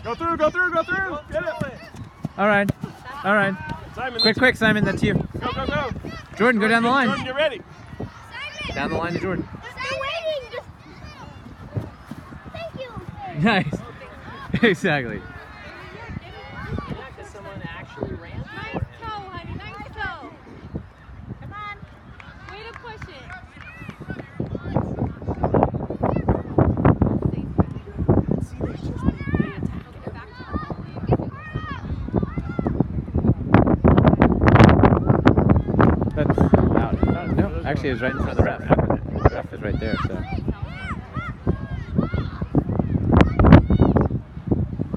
Go through, go through, go through. Get it. All right. All right. Simon, Quick, Simon, that's you. Go, go, go. Jordan, go down the line. Jordan, get ready. Down the line to Jordan. Still waiting. Thank you. Nice. Exactly. Yeah, because someone actually ran. Nice toe, honey. Nice toe. Come on. Way to push it. That's out. No, actually, it was right in front of the ref. The ref is right there, so.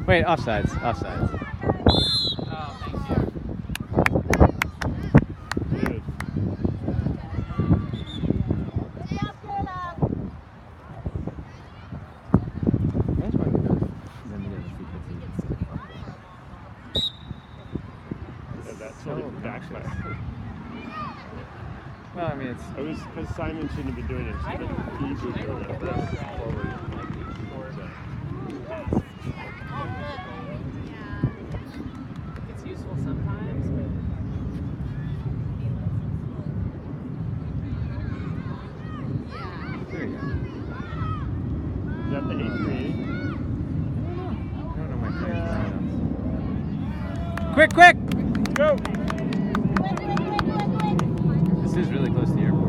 Wait, offsides. Offsides. Oh, thank you. Good. Yeah, that sort of backfire. Well, I mean, it's. It was because Simon shouldn't have been doing it. He should have been easily doing it. Forward. It's useful sometimes, but There you go. Is that the 8-3? I don't know my friend. Quick! Go! This is really close to the airport.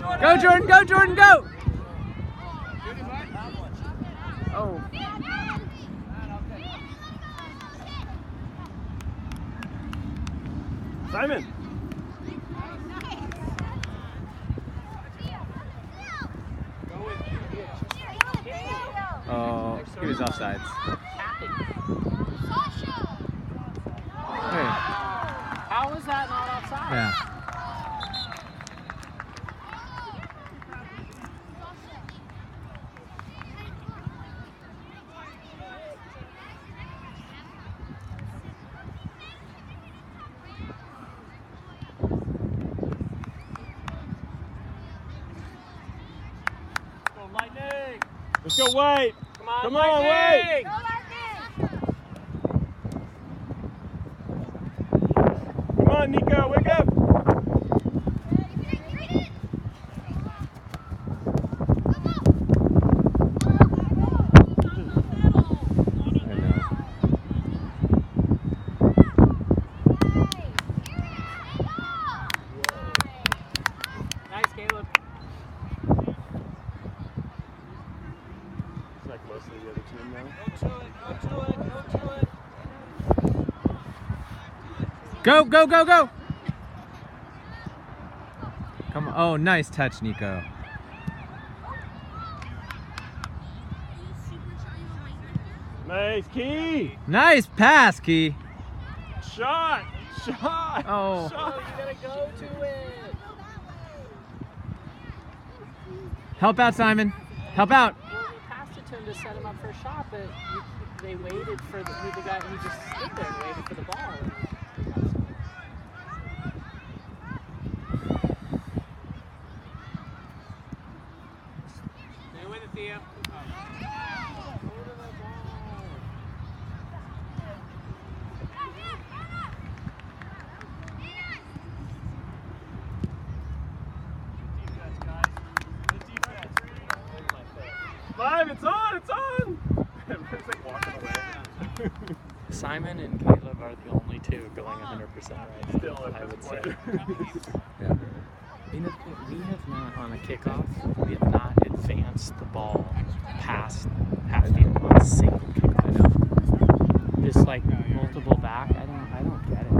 And go, Jordan! Go, Jordan! Go! Oh. Simon! Oh, he was offsides. Hey. how is that not outside? Yeah. Go Lightning! Let's go, White! Come on, Come on, Lightning! Come on, Nico, wake up! I know. Nice, Caleb. It's like most of the other team now. Go, go, go, go! Come on. Oh, nice touch, Nico. Nice, Key! Nice pass, Key. Shot! Shot! Oh. Shot! You gotta go to it. Help out, Simon. Help out. Well, we passed it to him to set him up for a shot, but they waited for the guy who just stood there and waited for the ball. Stay with it, Theo. Live, it's on! It's on! It's like walking away. Simon and Caleb are the only two going 100% right. Still, I would say. Yeah. You know, we have not, on a kickoff, we have not advanced the ball past half field on a single kickoff. I know. This like multiple back, I don't get it.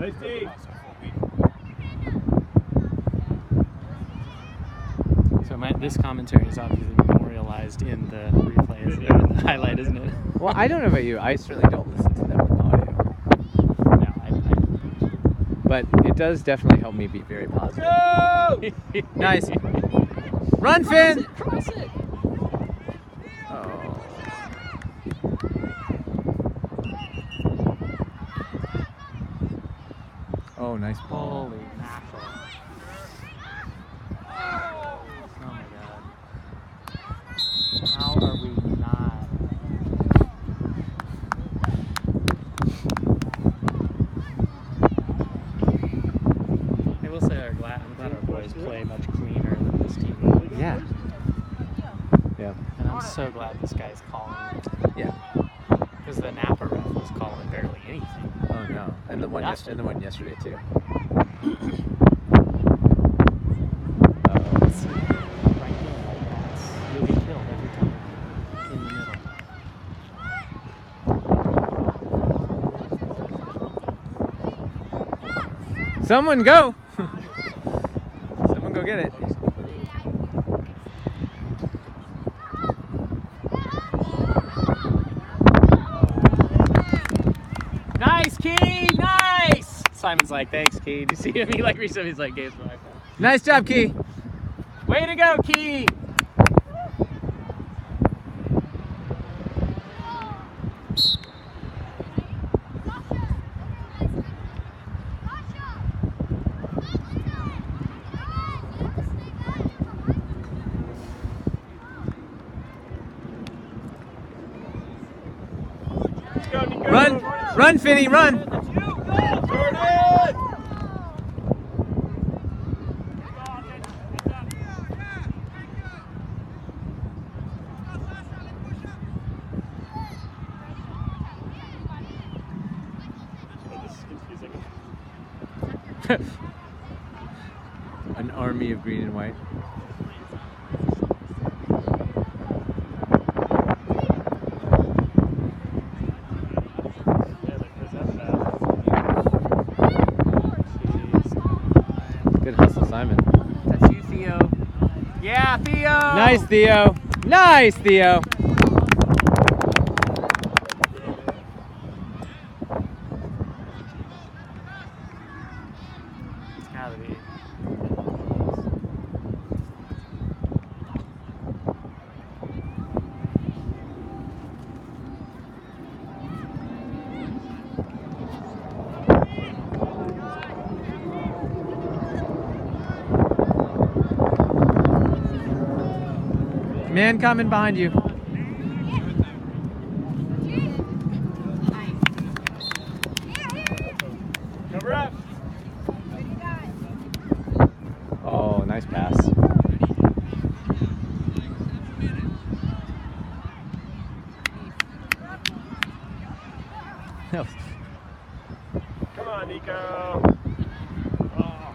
Nice D! So this commentary is obviously memorialized in the replays, in the highlight, isn't it? Well, I don't know about you. I certainly don't listen to them with audio. No, but it does definitely help me be very positive. Nice. Run, Finn! Cross it. Oh. Oh, nice ball. Holy mackerel. Oh my god. How are we not? I will say I'm glad our boys play much cleaner than this team. Yeah. Yeah. And I'm so glad this guy's calling. Yeah. Because the Napa ref was calling barely anything. Oh no. And the one That's and the one yesterday too. Let's see. Right there, like that's, you'll get killed every time in the middle. Someone go. Someone go get it. Nice, Key! Nice! Simon's like, thanks, Key. Do you see him? He like reached up, he's like, Gabe's back. Nice job, Key. Way to go, Key! Run, Finney, run. This is confusing. An army of green and white. Good hustle, Simon. That's you, Theo. Yeah, Theo! Nice, Theo. Nice, Theo. It's gotta be. Man coming behind you. Cover up. Oh, nice pass. Come on, Nico. Oh,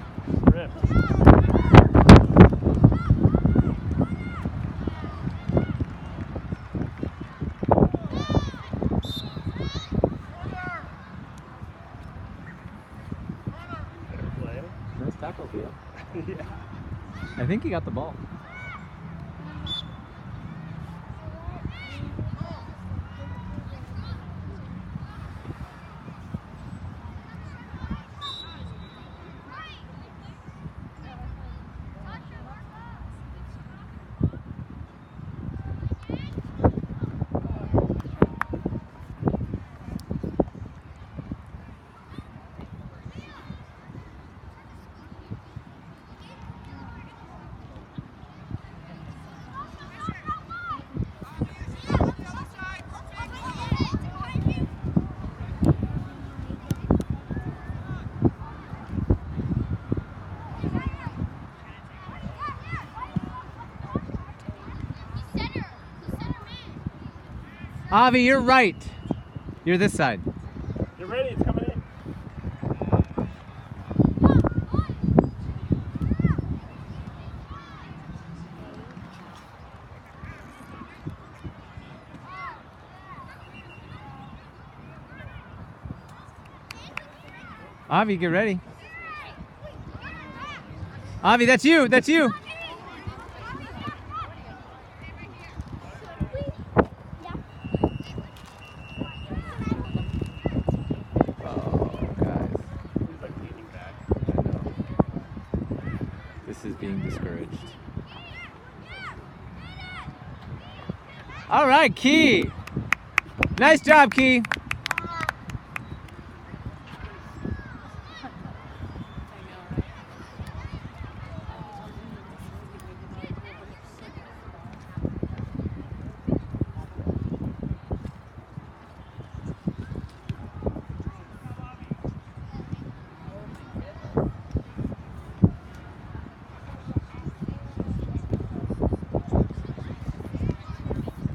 ripped. Nice tackle, Theo. Yeah. I think he got the ball. Avi, you're right. You're this side. You're ready. It's coming in. Avi, get ready. Avi, that's you. That's you. He's like leaning back. All right, Key. Nice job, Key.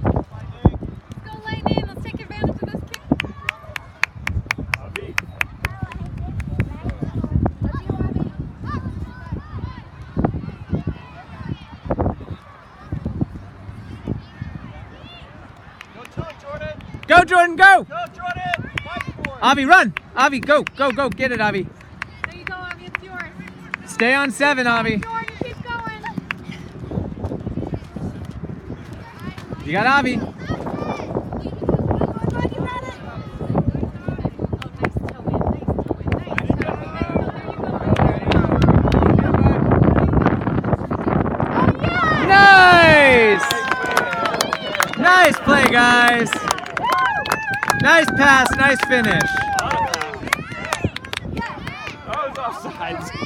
Let's go, Lightning. Let's take advantage of this kick. Avi. Go, Jordan, go. Go, Jordan. Fight for it. Avi, run. Avi, go, go, go. Get it, Avi. There you go, Avi. It's yours. Stay on 7, Avi. Jordan, keep going. You got Avi. Oh, nice toe in. Nice toe in. Nice toe in. There you go. Oh, yeah. Nice. Nice play, guys. Nice pass, nice finish. That was offsides.